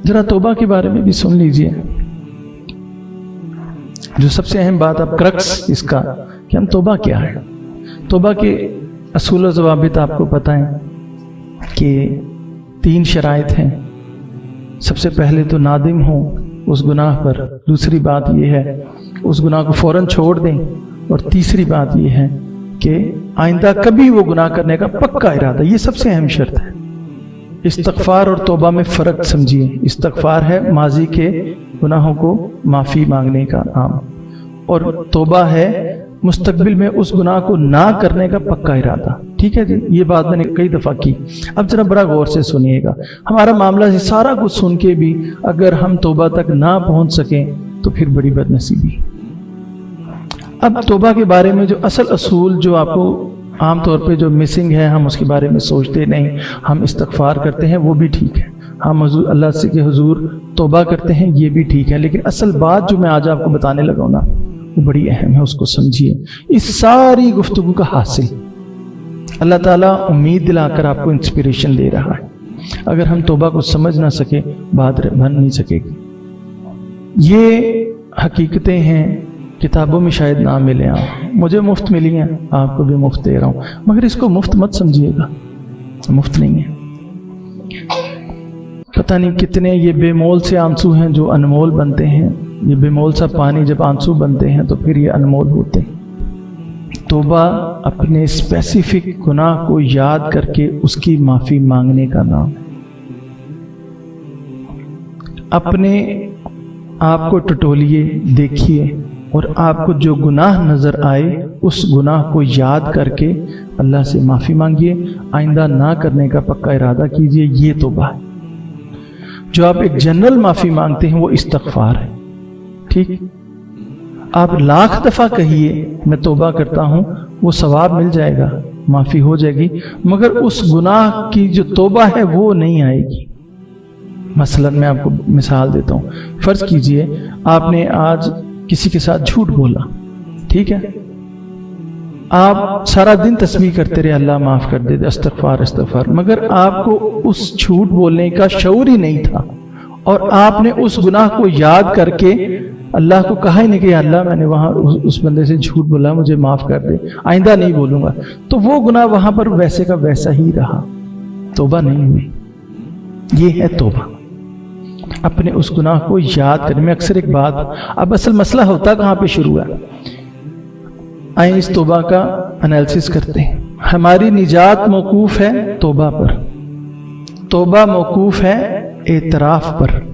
जरा तौबा के बारे में भी सुन लीजिए, जो सबसे अहम बात अब क्रक्स इसका कि हम तौबा क्या है। तौबा के असूल व ज़वाबित आपको पता है कि 3 शराइत हैं। सबसे पहले तो नादिम हो उस गुनाह पर, दूसरी बात यह है उस गुनाह को फ़ौरन छोड़ दें, और तीसरी बात यह है कि आइंदा कभी वो गुनाह करने का पक्का इरादा। ये सबसे अहम शर्त है। इस्तग़फ़ार और तौबा में फ़र्क समझिए। इस्तग़फ़ार है माजी के गुनाहों को माफ़ी मांगने का नाम, और तौबा है मुस्तकबिल में उस गुनाह को ना करने का पक्का इरादा। ठीक है जी, ये बात मैंने कई दफ़ा की। अब जरा बड़ा गौर से सुनिएगा। हमारा मामला है सारा कुछ सुन के भी अगर हम तौबा तक ना पहुंच सकें तो फिर बड़ी बदनसीबी। अब तौबा के बारे में जो असल असूल जो आपको आमतौर पे जो मिसिंग है, हम उसके बारे में सोचते नहीं, हम इस्तग़फ़ार करते हैं, वो भी ठीक है, हम अल्लाह से के हुजूर तौबा करते हैं, ये भी ठीक है। लेकिन असल बात जो मैं आज आपको बताने लगा हूं ना, वो बड़ी अहम है, उसको समझिए। इस सारी गुफ्तगू का हासिल अल्लाह ताला उम्मीद दिलाकर आपको इंस्पिरेशन दे रहा है। अगर हम तौबा को समझ ना सके, बात बन नहीं सकेगी। ये हकीकतें हैं, किताबों में शायद ना मिले, आप मुझे मुफ्त मिली हैं, आपको भी मुफ्त दे रहा हूं, मगर इसको मुफ्त मत समझिएगा, मुफ्त नहीं है। पता नहीं कितने ये बेमोल से आंसू हैं जो अनमोल बनते हैं। ये बेमोल सा पानी जब आंसू बनते हैं तो फिर ये अनमोल होते हैं। तौबा अपने स्पेसिफिक गुनाह को याद करके उसकी माफी मांगने का नाम है। अपने आप को टटोलिए, देखिए, और आपको जो गुनाह नजर आए उस गुनाह को याद करके अल्लाह से माफी मांगिए, आइंदा ना करने का पक्का इरादा कीजिए। ये तौबा है। जो आप एक जनरल माफी मांगते हैं वो इस्तग़फ़ार है। ठीक, आप लाख दफा कहिए मैं तौबा करता हूं, वो सवाब मिल जाएगा, माफी हो जाएगी, मगर उस गुनाह की जो तौबा है वो नहीं आएगी। मसलन मैं आपको मिसाल देता हूं। फर्ज कीजिए आपने आज किसी के साथ झूठ बोला, ठीक है, आप सारा दिन तस्बीह करते रहे, अल्लाह माफ कर दे, इस्तग़फ़ार इस्तग़फ़ार, मगर आपको उस झूठ बोलने का शऊर ही नहीं था, और आपने उस गुनाह को याद करके अल्लाह को कहा ही नहीं कि अल्लाह मैंने वहां उस बंदे से झूठ बोला, मुझे माफ कर दे, आइंदा नहीं बोलूंगा, तो वो गुनाह वहां पर वैसे का वैसा ही रहा, तौबा नहीं हुई। ये है तौबा, अपने उस गुनाह को याद करने में। अक्सर एक बात, अब असल मसला होता कहां पे शुरू है, आइए इस तौबा का एनालिसिस करते हैं। हमारी निजात मौकूफ है तौबा पर, तौबा मौकूफ है एतराफ पर।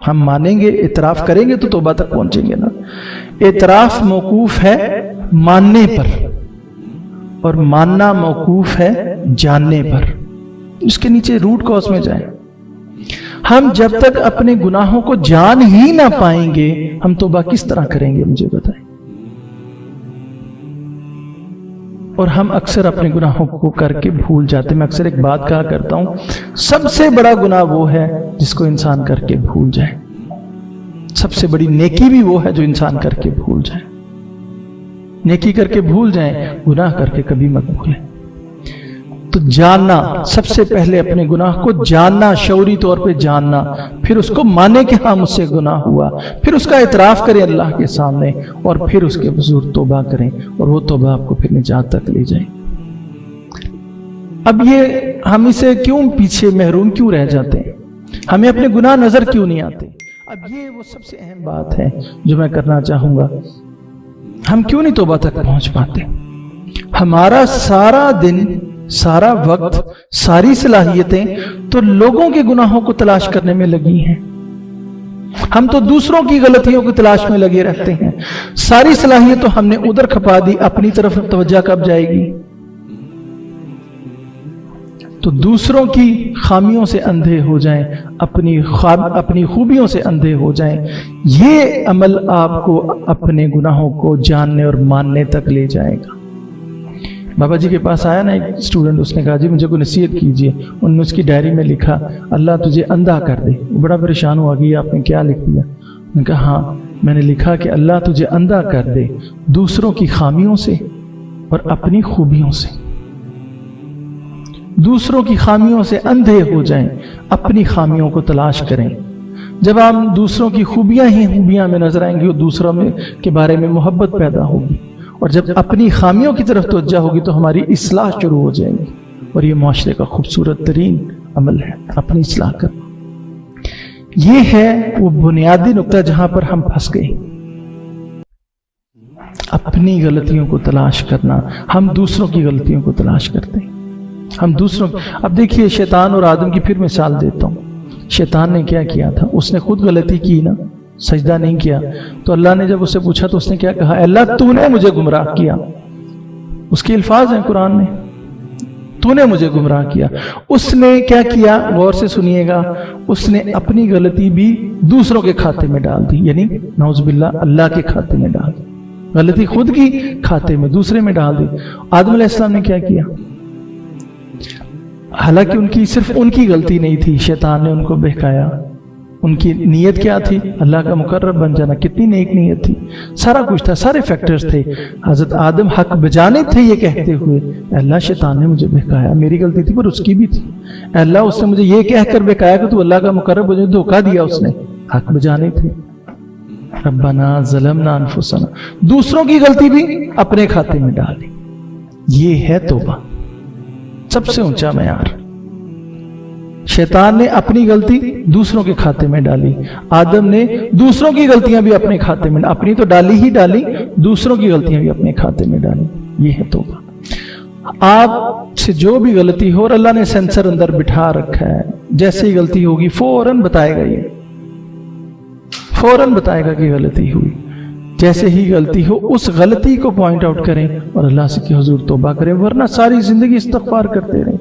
हम मानेंगे, एतराफ करेंगे तो तौबा तक पहुंचेंगे ना। एतराफ मौकूफ है मानने पर, और मानना मौकूफ है जानने पर। इसके नीचे रूट कॉज में जाएं। हम जब तक अपने गुनाहों को जान ही ना पाएंगे, हम तौबा किस तरह करेंगे, मुझे बताएं। और हम अक्सर अपने गुनाहों को करके भूल जाते हैं। मैं अक्सर एक बात कहा करता हूं, सबसे बड़ा गुनाह वो है जिसको इंसान करके भूल जाए। सबसे बड़ी नेकी भी वो है जो इंसान करके भूल जाए। नेकी करके भूल जाए, गुनाह करके कभी मत भूलें। तो जानना, सबसे पहले अपने गुनाह को जानना, शऊरी तौर पे जानना, फिर उसको माने कि हाँ मुझसे गुनाह हुआ, फिर उसका इतराफ करें अल्लाह के सामने, और फिर उसके हुजूर तौबा करें, और वो तौबा आपको फिर निजात तक ले जाए। अब ये हम इसे क्यों पीछे महरूम क्यों रह जाते हैं, हमें अपने गुनाह नजर क्यों नहीं आते। अब ये वो सबसे अहम बात है जो मैं करना चाहूंगा। हम क्यों नहीं तौबा तक पहुंच पाते। हमारा सारा दिन, सारा वक्त, सारी सलाहियतें तो लोगों के गुनाहों को तलाश करने में लगी हैं। हम तो दूसरों की गलतियों की तलाश में लगे रहते हैं। सारी सलाहियत तो हमने उधर खपा दी, अपनी तरफ तवज्जो कब जाएगी। तो दूसरों की खामियों से अंधे हो जाएं, अपनी खूबियों से अंधे हो जाएं। ये अमल आपको अपने गुनाहों को जानने और मानने तक ले जाएगा। बाबा जी के पास आया ना एक स्टूडेंट, उसने कहा जी मुझे कोई नसीहत कीजिए। उन्होंने उसकी डायरी में लिखा अल्लाह तुझे अंधा कर दे। वो बड़ा परेशान हुआ कि आपने क्या लिख दिया। मैंने कहा हाँ, मैंने लिखा कि अल्लाह तुझे अंधा कर दे दूसरों की खामियों से और अपनी खूबियों से। दूसरों की खामियों से अंधे हो जाएं, अपनी खामियों को तलाश करें। جب ہم دوسروں کی خوبیاں ہی خوبیاں میں نظر آئیں گی اور دوسروں میں کے بارے میں محبت پیدا ہوگی، اور جب اپنی خامیوں کی طرف توجہ ہوگی تو ہماری اصلاح شروع ہو جائے گی، اور یہ معاشرے کا خوبصورت ترین عمل ہے اپنی اصلاح کرنا۔ یہ ہے وہ بنیادی نقطہ جہاں پر ہم پھنس گئے، اپنی غلطیوں کو تلاش کرنا۔ ہم دوسروں کی غلطیوں کو تلاش کرتے ہیں، ہم دوسروں اب دیکھیے شیطان اور آدم کی پھر مثال دیتا ہوں۔ شیطان نے کیا کیا تھا؟ اس نے خود غلطی کی نا، سجدہ نہیں کیا، تو اللہ نے جب اسے پوچھا تو اس نے کیا کہا؟ اے اللہ تو نے مجھے گمراہ کیا۔ اس کے الفاظ ہیں قرآن میں، تو نے مجھے گمراہ کیا۔ اس نے کیا کیا؟ غور سے سنیے گا، اس نے اپنی غلطی بھی دوسروں کے کھاتے میں ڈال دی، یعنی نعوذ باللہ اللہ کے کھاتے میں ڈال دی۔ غلطی خود کی کھاتے میں دوسرے میں ڈال دی۔ آدم علیہ السلام نے کیا کیا؟ حالانکہ ان کی صرف ان کی غلطی نہیں تھی، شیطان نے ان کو بہکایا۔ ان کی نیت کیا تھی؟ اللہ کا مقرب بن جانا۔ کتنی نیک نیت تھی، سارا کچھ تھا، سارے فیکٹرز تھے۔ حضرت آدم حق بجانب تھے یہ کہتے ہوئے، اے اللہ شیطان نے مجھے بہکایا، میری غلطی تھی پر اس کی بھی تھی۔ اے اللہ اس نے مجھے یہ کہہ کر بہکایا کہ تو اللہ کا مقرب بن جانا، دھوکہ دیا اس نے، حق بجانب تھے۔ ربنا ظلمنا انفسنا، دوسروں کی غلطی بھی اپنے کھاتے میں ڈالی۔ یہ ہے توبہ، سب سے اونچا معیار۔ شیطان نے اپنی غلطی دوسروں کے کھاتے میں ڈالی، آدم نے دوسروں کی غلطیاں بھی اپنے کھاتے میں، اپنی تو ڈالی ہی ڈالی، دوسروں کی غلطیاں بھی اپنے کھاتے میں ڈالی۔ یہ ہے توبہ۔ آپ سے جو بھی غلطی ہو، اور اللہ نے سینسر اندر بٹھا رکھا ہے، جیسے ہی غلطی ہوگی فوراً بتائے گا، یہ فوراً بتائے گا کہ غلطی ہوئی۔ جیسے ہی غلطی ہو اس غلطی کو پوائنٹ آؤٹ کریں اور اللہ سے کہ حضور توبہ کریں، ورنہ ساری زندگی استغفار کرتے رہیں،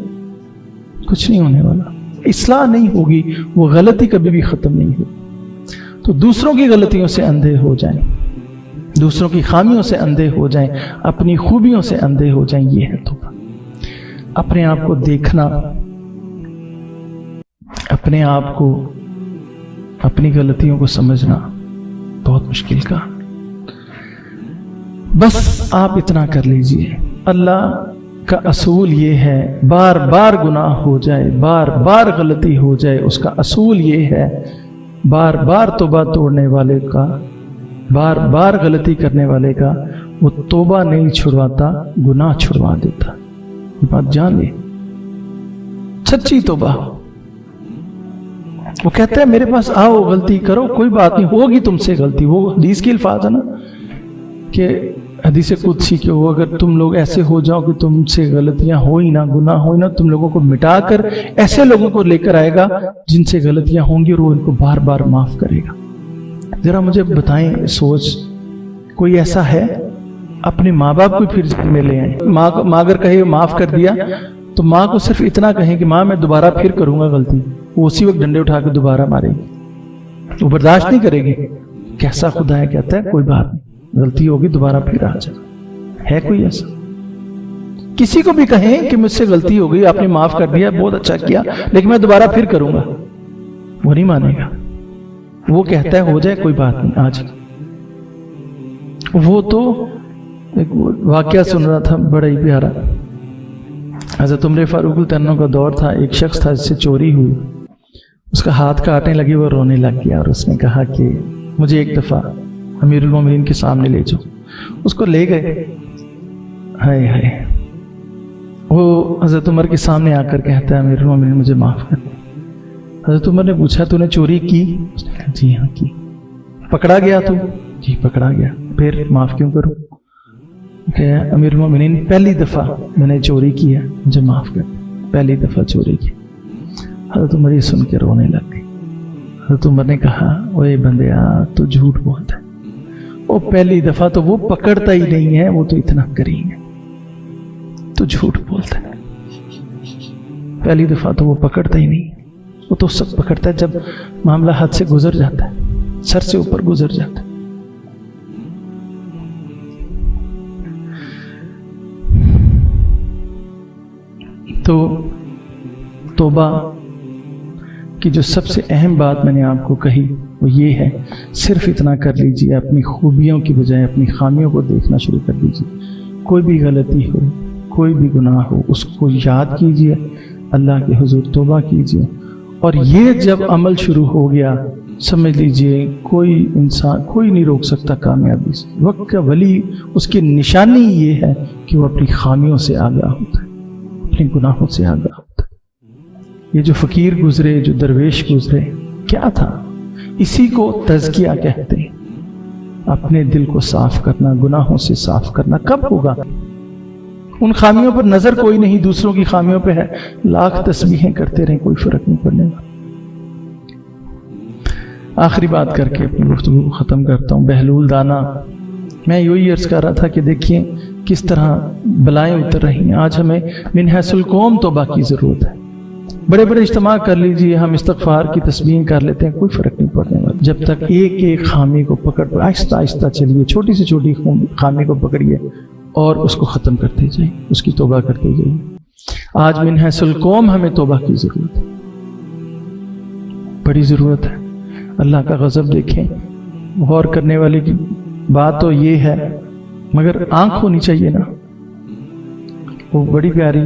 کچھ نہیں ہونے والا، اصلاح نہیں ہوگی، وہ غلطی کبھی بھی ختم نہیں ہوگی۔ تو دوسروں کی غلطیوں سے اندھے ہو جائیں، دوسروں کی خامیوں سے اندھے ہو جائیں، اپنی خوبیوں سے اندھے ہو جائیں، یہ ہے توبہ۔ اپنے آپ کو دیکھنا، اپنے آپ کو، اپنی غلطیوں کو سمجھنا بہت مشکل کا۔ بس آپ اتنا کر لیجئے، اللہ کا اصول یہ ہے، بار بار گناہ ہو جائے، بار بار غلطی ہو جائے، اس کا اصول یہ ہے، بار بار توبہ توڑنے والے کا، بار بار غلطی کرنے والے کا وہ توبہ نہیں چھڑواتا، گناہ چھڑوا دیتا۔ یہ بات جان لے، سچی توبہ۔ وہ کہتا ہے میرے پاس آؤ، غلطی کرو، کوئی بات نہیں، ہوگی تم سے غلطی۔ وہ حدیث کی الفاظ ہے نا کہ حدیث قدسی کہ وہ اگر تم لوگ ایسے ہو جاؤ کہ تم سے غلطیاں ہو ہی نہ، گناہ ہو ہی نہ، تم لوگوں کو مٹا کر ایسے لوگوں کو لے کر آئے گا جن سے غلطیاں ہوں گی اور وہ ان کو بار بار معاف کرے گا۔ ذرا مجھے بتائیں، سوچ کوئی ایسا ہے؟ اپنے ماں باپ کو پھر میں لے آئیں، ماں اگر کہے معاف کر دیا تو ماں کو صرف اتنا کہیں کہ ماں میں دوبارہ پھر کروں گا غلطی، وہ اسی وقت ڈنڈے اٹھا کے دوبارہ مارے گی، وہ برداشت نہیں کرے گی۔ کیسا خدا ہے، کہتا ہے کوئی بات نہیں، غلطی ہوگی دوبارہ پھر آ جائے۔ ہے کوئی ایسا؟ کسی کو بھی کہیں کہ مجھ سے غلطی ہو گئی، آپ نے معاف کر دیا، بہت اچھا کیا، لیکن میں دوبارہ پھر کروں گا، وہ نہیں مانے گا۔ وہ کہتا ہے ہو جائے کوئی بات نہیں آج۔ وہ تو ایک واقعہ سن رہا تھا بڑا ہی پیارا، حضرت عمر فاروق التنو کا دور تھا، ایک شخص تھا جس سے چوری ہوئی، اس کا ہاتھ کاٹنے لگی، وہ رونے لگ گیا اور اس نے کہا کہ مجھے ایک دفعہ امیر المومنین کے سامنے لے جاؤ۔ اس کو لے گئے، ہائے ہائے، وہ حضرت عمر کے سامنے آ کر کہتا ہے امیر المومنین مجھے معاف کر دیں۔ حضرت عمر نے پوچھا تو نے چوری کی؟ اس نے کہا جی ہاں کی۔ پکڑا گیا تو؟ جی پکڑا گیا۔ پھر معاف کیوں کروں؟ کہ امیر المومنین پہلی دفعہ میں نے چوری کی ہے، مجھے معاف کر دیں، پہلی دفعہ چوری کی۔ حضرت عمر یہ سن کے رونے لگ گئی۔ حضرت عمر نے کہا اوے بندیا تو جھوٹ بولتا ہے، وہ پہلی دفعہ تو وہ پکڑتا ہی نہیں ہے، وہ تو اتنا کریم ہے، تو جھوٹ بولتا ہے، پہلی دفعہ تو وہ پکڑتا ہی نہیں، وہ تو سب پکڑتا ہے جب معاملہ حد سے گزر جاتا ہے، سر سے اوپر گزر جاتا ہے۔ تو توبہ کی جو سب سے اہم بات میں نے آپ کو کہی وہ یہ ہے، صرف اتنا کر لیجئے، اپنی خوبیوں کی بجائے اپنی خامیوں کو دیکھنا شروع کر دیجئے۔ کوئی بھی غلطی ہو، کوئی بھی گناہ ہو، اس کو یاد کیجئے، اللہ کے حضور توبہ کیجئے، اور یہ جب عمل شروع ہو گیا समझ लीजिए कोई इंसान, कोई नहीं रोक सकता कामयाबी से। वक्त का वली, उसकी निशानी ये है कि वो अपनी खामियों से आगाह होता है, अपने गुनाहों से आगाह होता है। ये जो फकीर गुजरे, जो दरवेश गुजरे, क्या था? इसी को तज़किया कहते हैं। अपने दिल को साफ करना, गुनाहों से साफ करना। कब होगा? उन खामियों पर नजर कोई नहीं, दूसरों की खामियों पे है, लाख तस्बीहें करते रहें, कोई फर्क नहीं पड़ने वाला। आखिरी बात करके अपनी गुफ्तगू को ख़त्म करता हूँ। बहलूल दाना, मैं यही अर्ज़ कर रहा था कि देखिए किस तरह बलाएं उतर रही हैं। आज हमें मिन हैसुल कौम तौबा की ज़रूरत है। बड़े बड़े इज्तिमा कर लीजिए, हम इस्तग़फ़ार की तस्बीह कर लेते हैं, कोई फ़र्क नहीं पड़ने वाला। जब तक एक एक खामी को पकड़ आहिस्ता आहिस्ता चलिए, छोटी से छोटी खामी को पकड़िए और उसको ख़त्म करते जाइए, उसकी तौबा करते जाइए। आज मिन हैसुल कौम हमें तौबा की ज़रूरत है, बड़ी ज़रूरत है। अल्लाह का गज़ब देखें, गौर करने वाली की बात तो ये है, मगर आंख होनी चाहिए ना। वो बड़ी प्यारी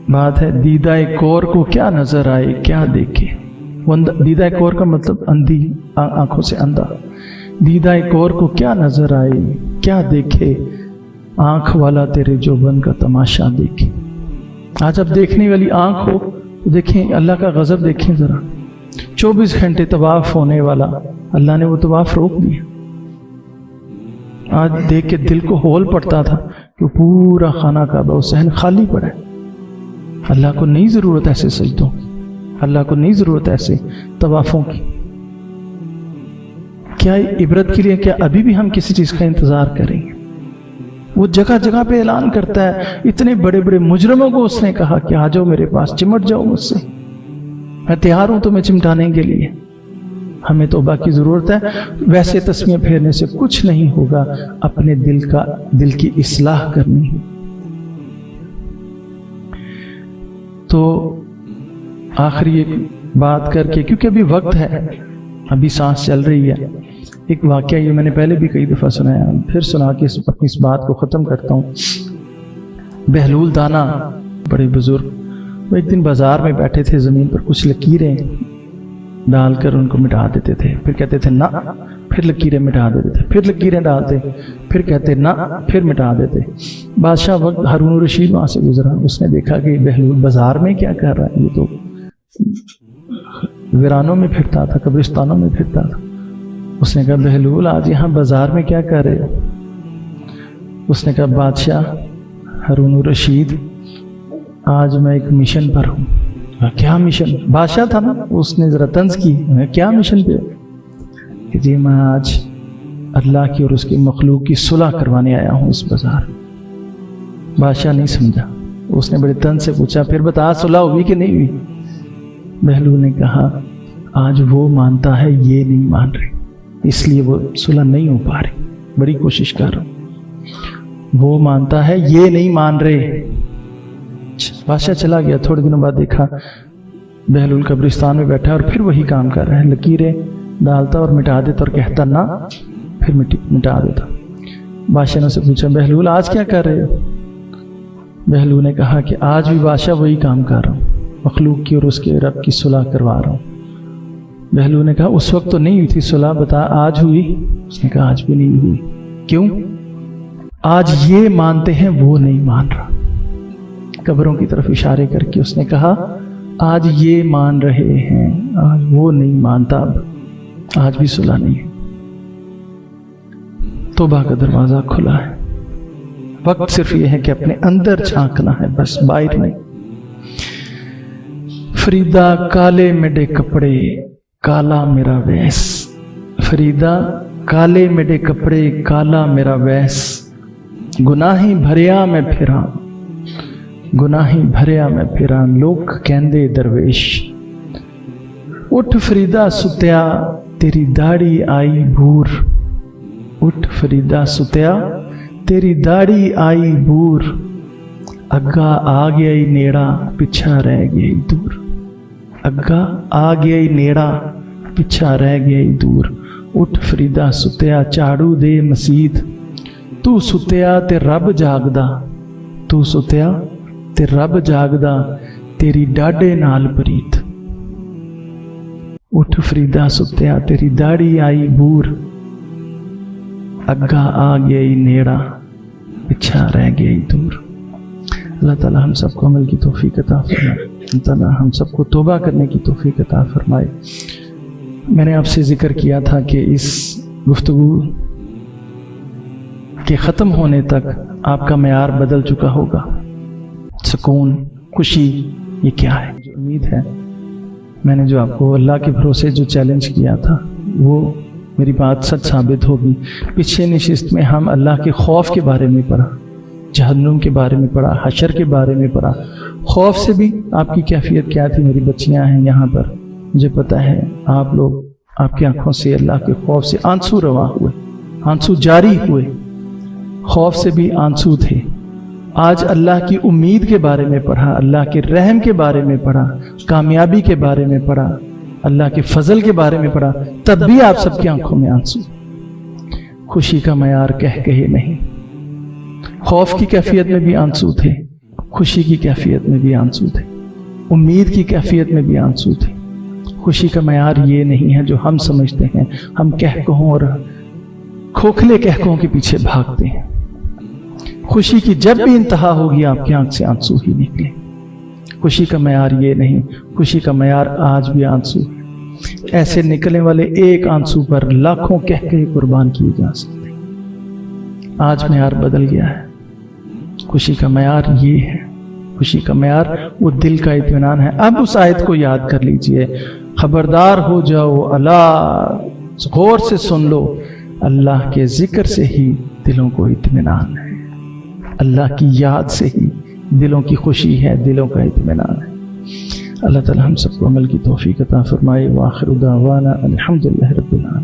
बात है, दीदाए कौर को क्या नजर आए क्या देखे। दीदाए कौर का मतलब अंधी, आंखों से अंधा। दीदाए कौर को क्या नजर आए क्या देखे, आंख वाला तेरे जोबन का तमाशा देखे। आज अब देखने वाली आंख हो तो देखें अल्लाह का गज़ब, देखें जरा। 24 घंटे तवाफ होने वाला, अल्लाह ने वो तवाफ रोक दिया। आज देख के दिल को होल पड़ता था कि पूरा खाना काबा और सहन खाली पड़ा है। अल्लाह को नहीं जरूरत ऐसे सजदों की, अल्लाह को नहीं जरूरत ऐसे तवाफों की। क्या इबरत के लिए, क्या अभी भी हम किसी चीज का इंतजार करेंगे? वो जगह जगह पे ऐलान करता है, इतने बड़े बड़े मुजरमों को उसने कहा कि आ जाओ मेरे पास, चिमट जाओ मुझसे, मैं तैयार हूं तुम्हें चिमटाने के लिए। हमें तौबा की जरूरत है। वैसे तस्मीर फेरने से कुछ नहीं होगा, अपने दिल की इस्लाह करनी है। तो आखिरी एक बात करके, क्योंकि अभी वक्त है, अभी सांस चल रही है, एक वाकया ये मैंने पहले भी कई दफा सुनाया, फिर सुना के अपनी इस बात को खत्म करता हूँ। बहलूल दाना बड़े बुजुर्ग, वो एक दिन बाजार में बैठे थे, जमीन पर कुछ लकीरें डालकर उनको मिटा देते थे, फिर कहते थे ना, फिर लकीरें मिटा देते थे, फिर लकीरें डालते, फिर कहते ना, फिर मिटा देते। बादशाह वक्त हारून रशीद वहां से गुजरा, उसने देखा कि बहलूल बाजार में क्या कर रहा है, ये तो वीरानों में फिरता था, कब्रिस्तानों में फिरता था। उसने कहा बहलूल आज यहाँ बाजार में क्या कर रहे हो? उसने कहा बादशाह हारून रशीद आज मैं एक मिशन पर हूँ। क्या मिशन? बादशाह था ना, उसने जरा तंज की, क्या मिशन पे? कि जी मैं आज अल्लाह की और उसकी मखलूक की सुलह करवाने आया हूँ इस बाजार। बादशाह नहीं समझा, उसने बड़े तंज से पूछा फिर बता सुलह हुई कि नहीं हुई? बहलूल ने कहा आज वो मानता है ये नहीं मान रही, इसलिए वो सुलह नहीं हो पा रही, बड़ी कोशिश कर रहा हूं। वो मानता है ये नहीं मान रहे। बादशाह चला गया। थोड़े दिनों बाद देखा बहलूल कब्रिस्तान में बैठा और फिर वही काम कर रहा है, लकीरें डालता और मिटा देता और कहता ना, फिर मिटा देता। बादशाह ने उसे पूछा बहलूल आज क्या कर रहे हो? बहलूल ने कहा कि आज भी बादशाह वही काम कर रहा हूँ, मखलूक की और उसके रब की सुलह करवा रहा हूँ। बहलूल ने कहा उस वक्त तो नहीं हुई थी सुलह, बता आज हुई? उसने कहा आज भी नहीं हुई। क्यों? आज ये मानते हैं वो नहीं मान रहा। कब्रों की तरफ इशारे करके उसने कहा आज ये मान रहे हैं, आज वो नहीं मानता, आज भी सुलह नहीं है। तौबा का दरवाजा खुला है। वक्त सिर्फ ये है कि अपने अंदर झांकना है, बस बाहर नहीं। फरीदा काले मेरे कपड़े काला मेरा वैस, फरीदा काले मेरे कपड़े काला मेरा वैस, गुनाही भरिया मैं फिरा, गुनाही भरिया मैं फिरा, लोग कहंदे दरवेश। उठ फरीदा सुत्या तेरी दाढ़ी आई बूर, उठ फरीदा सुत्या तेरी दाढ़ी आई बूर, अग्गा आ गया ही नेड़ा पिछा रह गया ही दूर, अग्गा आ गया ही नेड़ा पिछा रह गया ही दूर। उठ फरीदा सुत्या झाड़ू दे मसीद, तू सुत्या ते रब जागदा, तू सुत्या ते रब जागदा, तेरी डाडे नाल प्रीत। اٹھ فریدا ستیا تیری داڑھی آئی بور، اگا آ گئی نیڑا پچھا رہ گئی دور۔ اللہ تعالی ہم سب کو عمل کی توفیق عطا فرمائے، اللہ تعالی ہم سب کو توبہ کرنے کی توفیق عطا فرمائے۔ میں نے آپ سے ذکر کیا تھا کہ اس گفتگو کے ختم ہونے تک آپ کا معیار بدل چکا ہوگا۔ سکون، خوشی، یہ کیا ہے؟ جو امید ہے، میں نے جو آپ کو اللہ کے بھروسے جو چیلنج کیا تھا وہ میری بات سچ ثابت ہوگی۔ پچھلے نشست میں ہم اللہ کے خوف کے بارے میں پڑھا، جہنم کے بارے میں پڑھا، حشر کے بارے میں پڑھا۔ خوف سے بھی آپ کی کیفیت کیا تھی؟ میری بچیاں ہیں یہاں پر، مجھے پتا ہے آپ لوگ، آپ کی آنکھوں سے اللہ کے خوف سے آنسو روا ہوئے، آنسو جاری ہوئے، خوف سے بھی آنسو تھے۔ آج اللہ کی امید کے بارے میں پڑھا، اللہ کے رحم کے بارے میں پڑھا، کامیابی کے بارے میں پڑھا، اللہ کے فضل کے بارے میں پڑھا، تب بھی آپ سب کی آنکھوں میں آنسو۔ خوشی کا معیار کہے نہیں، خوف کی کیفیت میں بھی آنسو تھے، خوشی کی کیفیت میں بھی آنسو تھے، امید کی کیفیت میں بھی آنسو تھے۔ خوشی کا معیار یہ نہیں ہے جو ہم سمجھتے ہیں، ہم کہکہوں اور کھوکھلے کہکہوں کے پیچھے بھاگتے ہیں۔ خوشی کی جب بھی انتہا ہوگی آپ کی آنکھ سے آنسو ہی نکلے۔ خوشی کا معیار یہ نہیں، خوشی کا معیار آج بھی آنسو ہے۔ ایسے نکلنے والے ایک آنسو پر لاکھوں کہکہے قربان کیے جا سکتے۔ آج معیار بدل گیا ہے۔ خوشی کا معیار یہ ہے، خوشی کا معیار وہ دل کا اطمینان ہے۔ اب اس آیت کو یاد کر لیجئے، خبردار ہو جاؤ، اللہ غور سے سن لو، اللہ کے ذکر سے ہی دلوں کو اطمینان ہے، اللہ کی یاد سے ہی دلوں کی خوشی ہے، دلوں کا اطمینان ہے۔ اللہ تعالی ہم سب کو عمل کی توفیق عطا فرمائے۔ وآخر دعوانا الحمدللہ رب العالمین۔